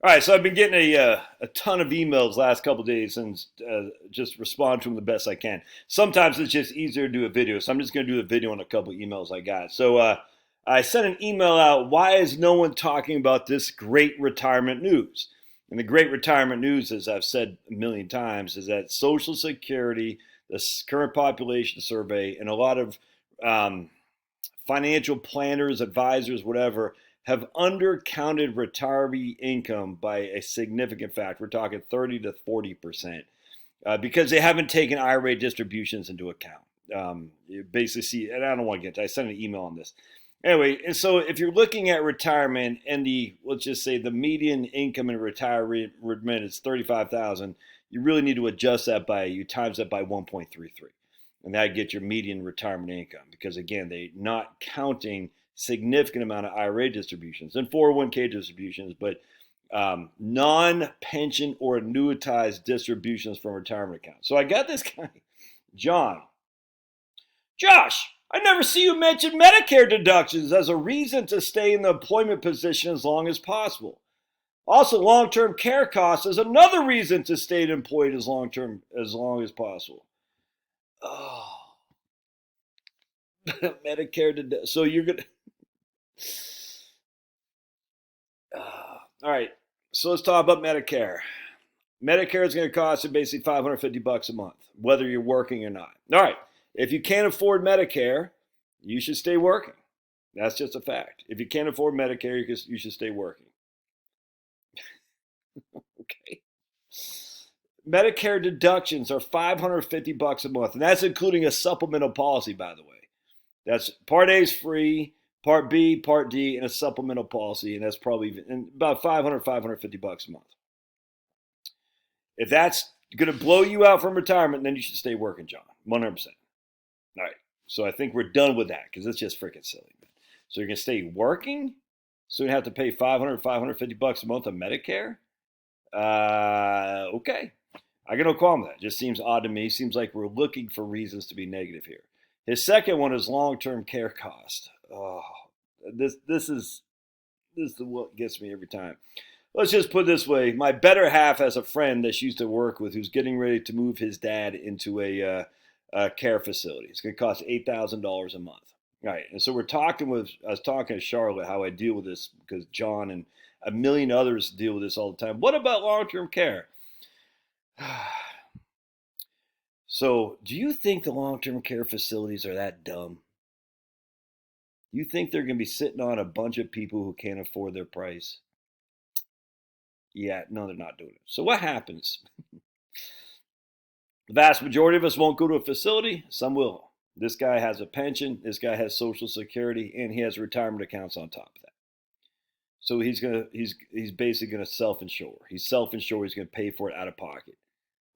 All right, so I've been getting a ton of emails last couple of days and just respond to them the best I can. Sometimes it's just easier to do a video, so I'm just going to do a video on a couple of emails I got. So I sent an email out. Why is no one talking about this great retirement news? And the great retirement news, as I've said a million times, is that Social Security, the current population survey, and a lot of um, financial planners, advisors, whatever, have undercounted retiree income by a significant factor. We're talking 30 to 40%, because they haven't taken IRA distributions into account. You basically see, and I don't want to get to, I sent an email on this. Anyway, and so if you're looking at retirement and let's just say the median income in retirement is 35,000, you really need to adjust that you times that by 1.33. And that gets your median retirement income because again, they're not counting significant amount of IRA distributions and 401k distributions, but non-pension or annuitized distributions from retirement accounts. So I got this guy, John. Josh, I never see you mention Medicare deductions as a reason to stay in the employment position as long as possible. Also, long-term care costs is another reason to stay employed as long as possible. Oh, Medicare deductions. So you're gonna. All right. So let's talk about Medicare. Medicare is going to cost you basically $550 a month, whether you're working or not. All right. If you can't afford Medicare, you should stay working. That's just a fact. If you can't afford Medicare, you should stay working. Okay. Medicare deductions are $550 a month, and that's including a supplemental policy, by the way. That's Part A is free, Part B, Part D, and a supplemental policy, and that's probably about $550 a month. If that's going to blow you out from retirement, then you should stay working, John. 100%. All right. So I think we're done with that because it's just freaking silly. Man. So you're going to stay working? So you have to pay $550 a month on Medicare? Okay. I got no problem with that. It just seems odd to me. Seems like we're looking for reasons to be negative here. His second one is long-term care cost. Oh, this is what gets me every time. Let's just put it this way. My better half has a friend that she used to work with who's getting ready to move his dad into a care facility. It's going to cost $8,000 a month. All right. And so I was talking to Charlotte how I deal with this because John and a million others deal with this all the time. What about long-term care? So, do you think the long-term care facilities are that dumb? You think they're going to be sitting on a bunch of people who can't afford their price? Yeah, no, they're not doing it. So what happens? The vast majority of us won't go to a facility. Some will. This guy has a pension. This guy has Social Security, and he has retirement accounts on top of that. So he's basically gonna self-insure. He's self-insure. He's gonna pay for it out of pocket.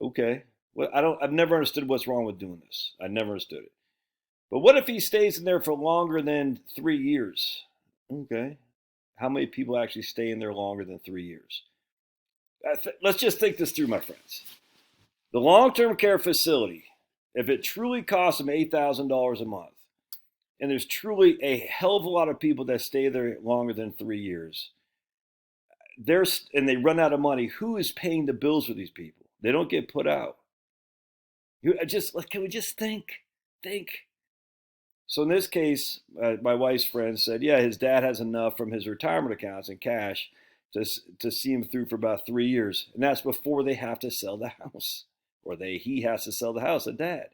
Okay. Well, I've never understood what's wrong with doing this. I never understood it. But what if he stays in there for longer than 3 years? Okay. How many people actually stay in there longer than 3 years? Let's just think this through, my friends. The long-term care facility, if it truly costs them $8,000 a month, and there's truly a hell of a lot of people that stay there longer than 3 years, and they run out of money, who is paying the bills for these people? They don't get put out. Can we just think? Think. So in this case, my wife's friend said, yeah, his dad has enough from his retirement accounts in cash to see him through for about 3 years. And that's before they have to sell the house. Or he has to sell the house, the dad.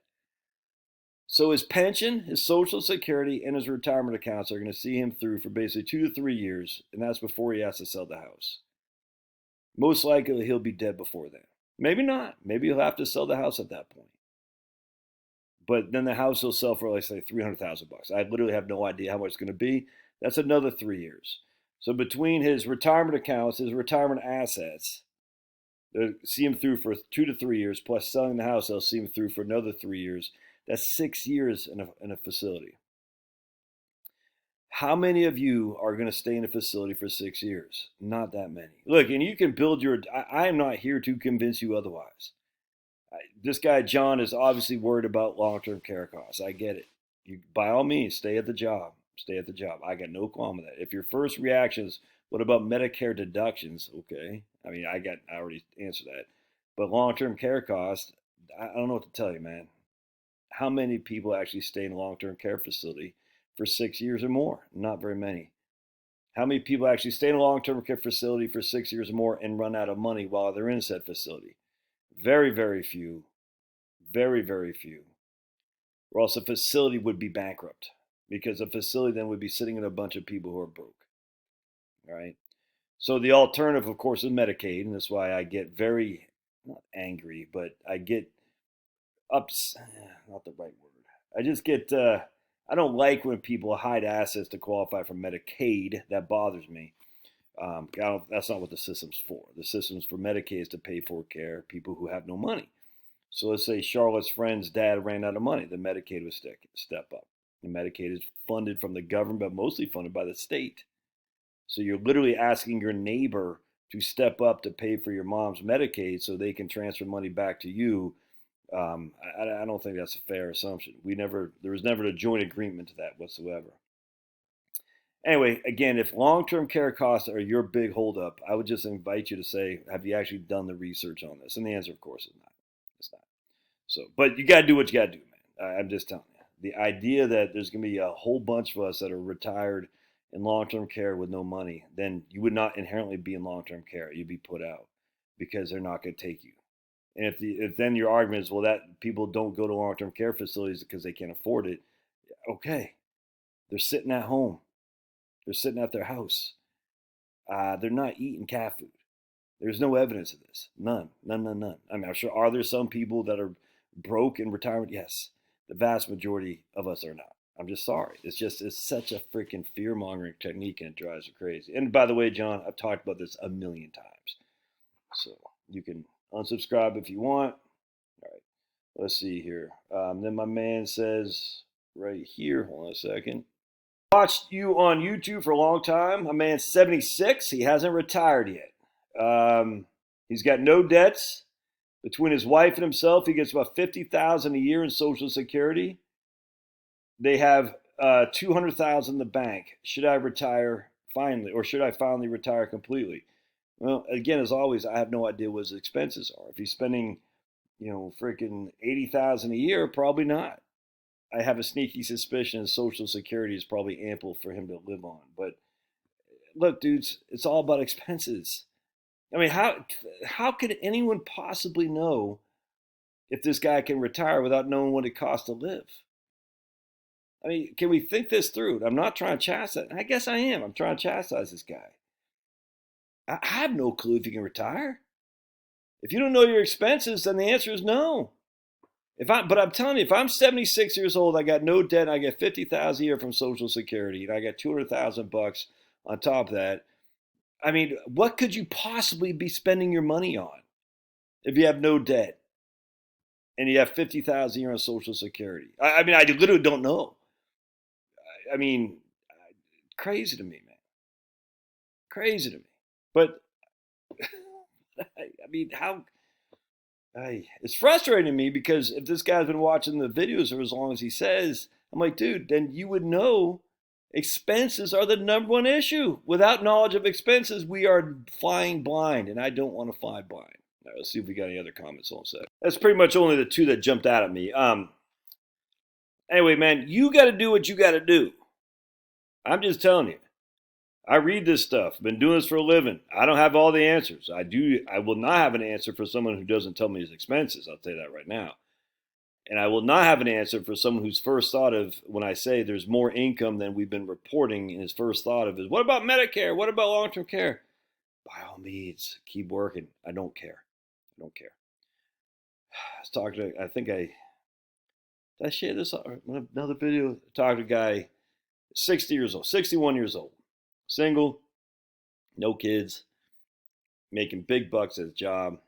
So his pension, his Social Security, and his retirement accounts are going to see him through for basically 2 to 3 years. And that's before he has to sell the house. Most likely he'll be dead before then. Maybe not. Maybe he'll have to sell the house at that point. But then the house will sell for, let's say, $300,000. I literally have no idea how much it's going to be. That's another 3 years. So between his retirement accounts, his retirement assets, they'll see him through for 2 to 3 years, plus selling the house, they'll see him through for another 3 years. That's 6 years in a facility. How many of you are going to stay in a facility for 6 years? Not that many. Look, and you can build I am not here to convince you otherwise. This guy, John, is obviously worried about long-term care costs. I get it. By all means, stay at the job. Stay at the job. I got no qualm with that. If your first reaction is, What about Medicare deductions? Okay. I mean, I already answered that. But long-term care costs, I don't know what to tell you, man. How many people actually stay in a long-term care facility for 6 years or more? Not very many. How many people actually stay in a long-term care facility for 6 years or more and run out of money while they're in said facility? Very, very few. Very, very few. Or else a facility would be bankrupt because a facility then would be sitting in a bunch of people who are broke. All right. So the alternative, of course, is Medicaid, and that's why I get very not angry, but I get ups. Not the right word. I just get. I don't like when people hide assets to qualify for Medicaid. That bothers me. That's not what the system's for. The system's for Medicaid is to pay for care people who have no money. So let's say Charlotte's friend's dad ran out of money. The Medicaid would step up. The Medicaid is funded from the government, but mostly funded by the state. So you're literally asking your neighbor to step up to pay for your mom's Medicaid so they can transfer money back to you. I don't think that's a fair assumption. There was never a joint agreement to that whatsoever. Anyway, again, if long-term care costs are your big holdup, I would just invite you to say, have you actually done the research on this? And the answer, of course, is not. It's not. So, but you got to do what you got to do, man. I'm just telling you. The idea that there's going to be a whole bunch of us that are retired in long-term care with no money, then you would not inherently be in long-term care. You'd be put out because they're not going to take you. And if then your argument is, well, that people don't go to long-term care facilities because they can't afford it, okay, they're sitting at home, they're sitting at their house, they're not eating cat food. There's no evidence of this. None. None, none, none. I mean, I'm sure, are there some people that are broke in retirement? Yes. The vast majority of us are not. I'm just sorry. It's such a freaking fear mongering technique and it drives you crazy. And by the way, John, I've talked about this a million times. So you can unsubscribe if you want. All right. Let's see here. Then my man says right here, hold on a second. Watched you on YouTube for a long time. My man's 76. He hasn't retired yet. He's got no debts. Between his wife and himself, he gets about $50,000 a year in Social Security. They have $200,000 in the bank. Should I retire finally, or should I finally retire completely? Well, again, as always, I have no idea what his expenses are. If he's spending, freaking $80,000 a year, probably not. I have a sneaky suspicion Social Security is probably ample for him to live on. But look, dudes, it's all about expenses. I mean, how could anyone possibly know if this guy can retire without knowing what it costs to live? I mean, can we think this through? I'm not trying to chastise. I guess I am. I'm trying to chastise this guy. I have no clue if you can retire. If you don't know your expenses, then the answer is no. But I'm telling you, if I'm 76 years old, I got no debt, and I get $50,000 a year from Social Security, and I got $200,000 on top of that. I mean, what could you possibly be spending your money on if you have no debt and you have $50,000 a year on Social Security? I mean, I literally don't know. I mean, crazy to me, man. Crazy to me. But I mean, it's frustrating to me because if this guy's been watching the videos for as long as he says, I'm like, dude, then you would know expenses are the number one issue. Without knowledge of expenses, we are flying blind, and I don't want to fly blind. All right, let's see if we got any other comments on that. That's pretty much only the two that jumped out at me. Anyway, man, you got to do what you got to do. I'm just telling you. I read this stuff. Been doing this for a living. I don't have all the answers. I will not have an answer for someone who doesn't tell me his expenses. I'll tell you that right now. And I will not have an answer for someone whose first thought of when I say there's more income than we've been reporting, and his first thought of is, what about Medicare? What about long-term care? By all means, keep working. I don't care. I don't care. I was talking to, did I share this on another video? I talked to a guy, 60 years old, 61 years old. Single, no kids, making big bucks at his job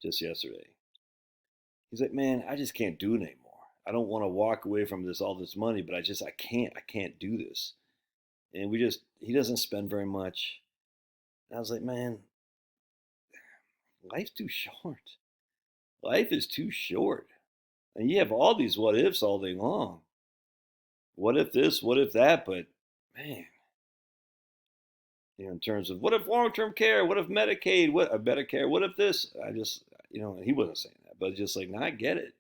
just yesterday. He's like, man, I just can't do it anymore. I don't want to walk away from all this money, but I can't do this. And he doesn't spend very much. And I was like, man, life's too short. Life is too short. And you have all these what ifs all day long. What if this, what if that, but man, in terms of what if long-term care, what if Medicaid, what Medicare, what if this? I just, he wasn't saying that, but just like, nah, I get it.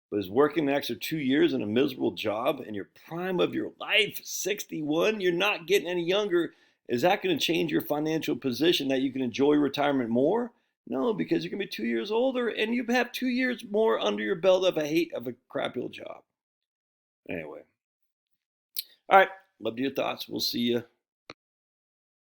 But is working an extra 2 years in a miserable job in your prime of your life, 61, you're not getting any younger. Is that going to change your financial position that you can enjoy retirement more? No, because you're going to be 2 years older and you have 2 years more under your belt of a crappy old job. Anyway, all right. Love to your thoughts. We'll see you